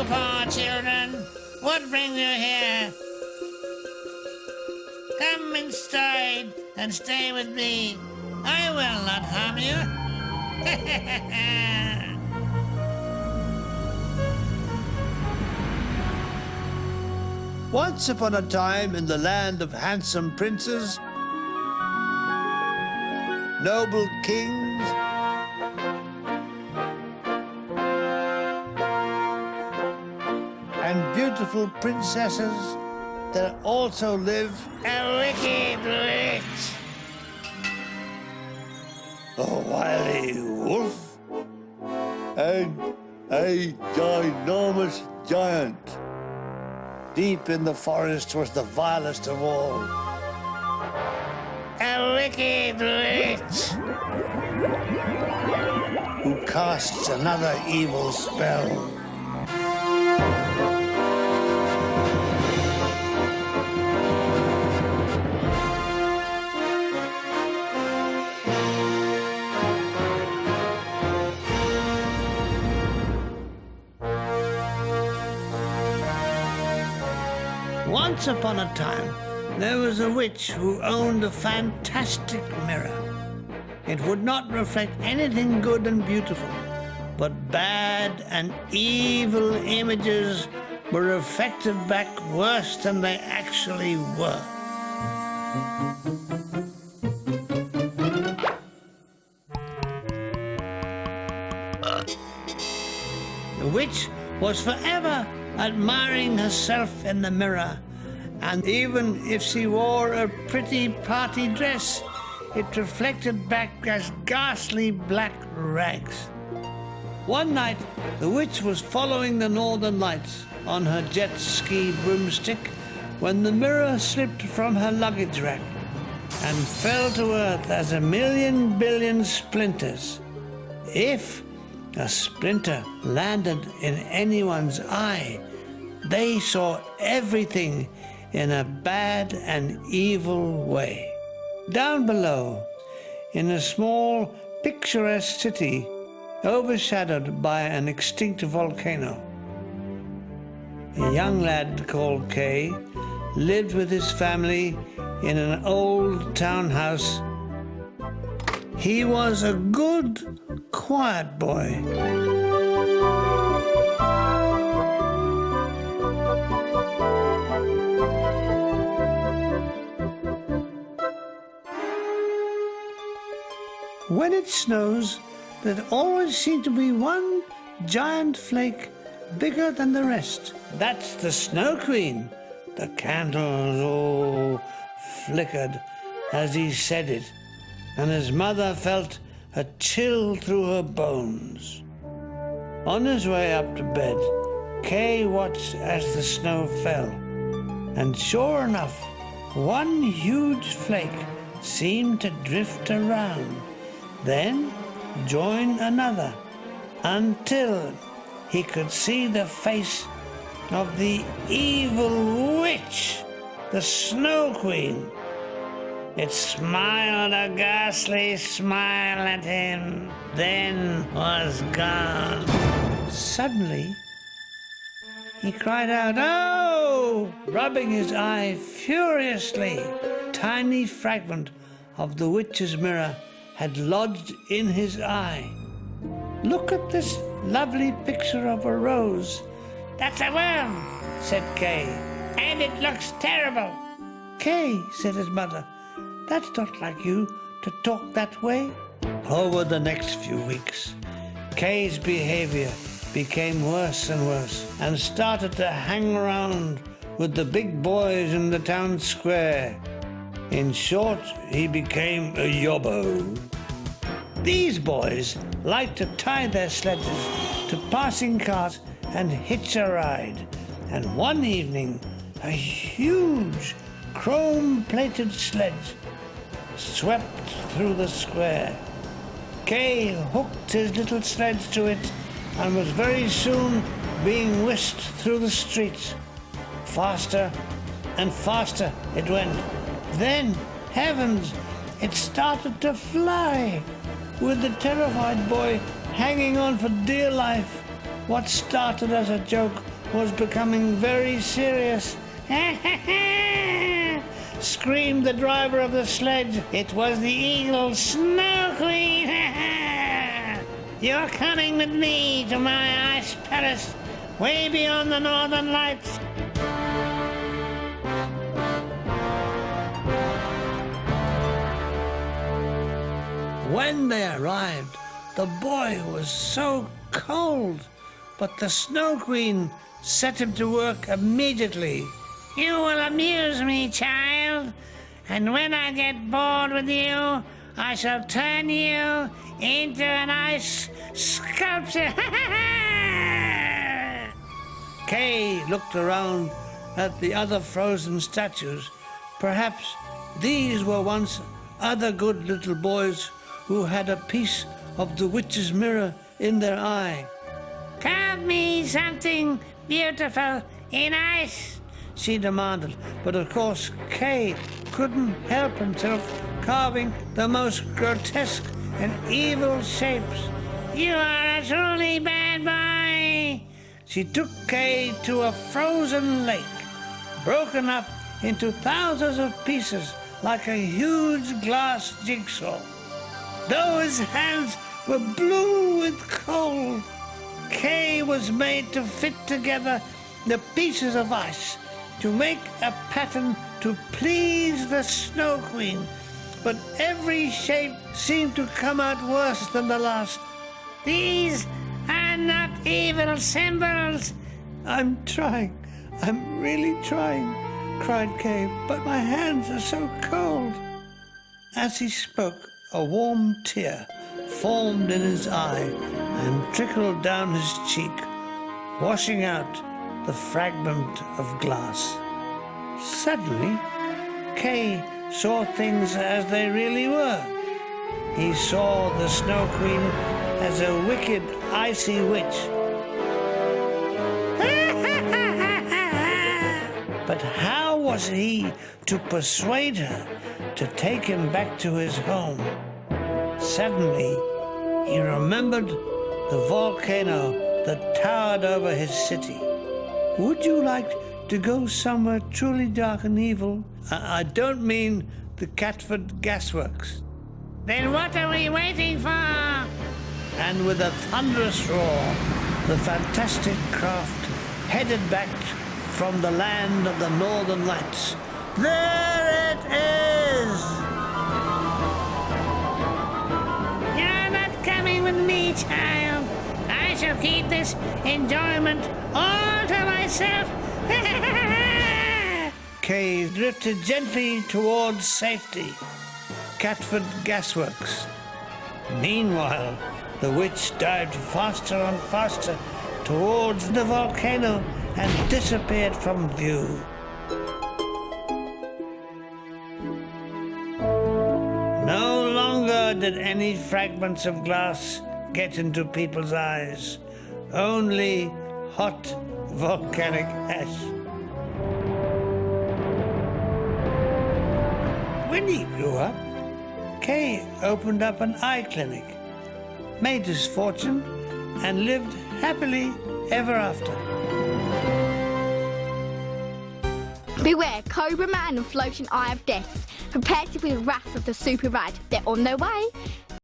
You poor children, what brings you here? Come inside and stay with me. I will not harm you. Once upon a time in the land of handsome princes, noble kings, and beautiful princesses, there also lived A wicked witch. a wily wolf and a ginormous giant. Deep in the forest was the vilest of all, A wicked witch. who casts another evil spell. Once upon a time, there was a witch who owned a fantastic mirror. It would not reflect anything good and beautiful, but bad and evil images were reflected back worse than they actually were. The witch was forever admiring herself in the mirror, and even if she wore a pretty party dress, it reflected back as ghastly black rags. One night, the witch was following the northern lights on her jet ski broomstick when the mirror slipped from her luggage rack and fell to earth as a million billion splinters. If a splinter landed in anyone's eye, they saw everything in a bad and evil way. Down below, in a small, picturesque city overshadowed by an extinct volcano, a young lad called Kay lived with his family in an old townhouse. He was a good, quiet boy. When it snows, there always seems to be one giant flake bigger than the rest. That's the Snow Queen. The candles all flickered as he said it, and his mother felt a chill through her bones. On his way up to bed, Kay watched as the snow fell, and sure enough, one huge flake seemed to drift around, then join another, until he could see the face of the evil witch, the Snow Queen. It smiled a ghastly smile at him, then was gone. Suddenly, he cried out, "Oh!" rubbing his eye furiously. A tiny fragment of the witch's mirror had lodged in his eye. "Look at this lovely picture of a rose." That's a worm, said Kay, and it looks terrible. "Kay," said his mother, "that's not like you to talk that way." Over the next few weeks, Kay's behavior became worse and worse and started to hang around with the big boys in the town square. In short, he became a yobbo. These boys liked to tie their sledges to passing cars and hitch a ride. And one evening, a huge chrome-plated sledge swept through the square. Kay hooked his little sledge to it and was very soon being whisked through the streets. Faster and faster it went. Then, heavens, it started to fly, with the terrified boy hanging on for dear life what started as a joke was becoming very serious. Screamed the driver of the sledge. It was the eagle Snow Queen. You're coming with me to my ice palace, way beyond the northern lights. When they arrived, the boy was so cold, but the Snow Queen set him to work immediately. You will amuse me, child, and when I get bored with you, I shall turn you into an ice sculpture. Kay looked around at the other frozen statues. Perhaps these were once other good little boys who had a piece of the witch's mirror in their eye. Carve me something beautiful in ice, she demanded. But of course, Kay couldn't help himself carving the most grotesque and evil shapes. You are a truly bad boy. She took Kay to a frozen lake, broken up into thousands of pieces like a huge glass jigsaw. Those hands were blue with cold. Kay was made to fit together the pieces of ice to make a pattern to please the Snow Queen. But every shape seemed to come out worse than the last. These are not evil symbols. I'm trying. I'm really trying, cried Kay, but my hands are so cold. As he spoke, a warm tear formed in his eye and trickled down his cheek, washing out the fragment of glass. Suddenly, Kay saw things as they really were. He saw the Snow Queen as a wicked, icy witch. But how was he to persuade her to take him back to his home? Suddenly, he remembered the volcano that towered over his city. Would you like to go somewhere truly dark and evil? I don't mean the Catford gasworks. Then what are we waiting for? And with a thunderous roar, the fantastic craft headed back from the land of the Northern Lights. There it is! You're not coming with me, child. I shall keep this enjoyment all to myself. Kay drifted gently towards safety. Catford Gasworks. Meanwhile, the witch dived faster and faster towards the volcano and disappeared from view. No longer did any fragments of glass get into people's eyes. Only hot volcanic ash. When he grew up, Kay opened up an eye clinic, made his fortune, and lived happily ever after. Beware, Cobra Man and Floating Eye of Death. Prepare to be the wrath of the Super Rad. They're on their way.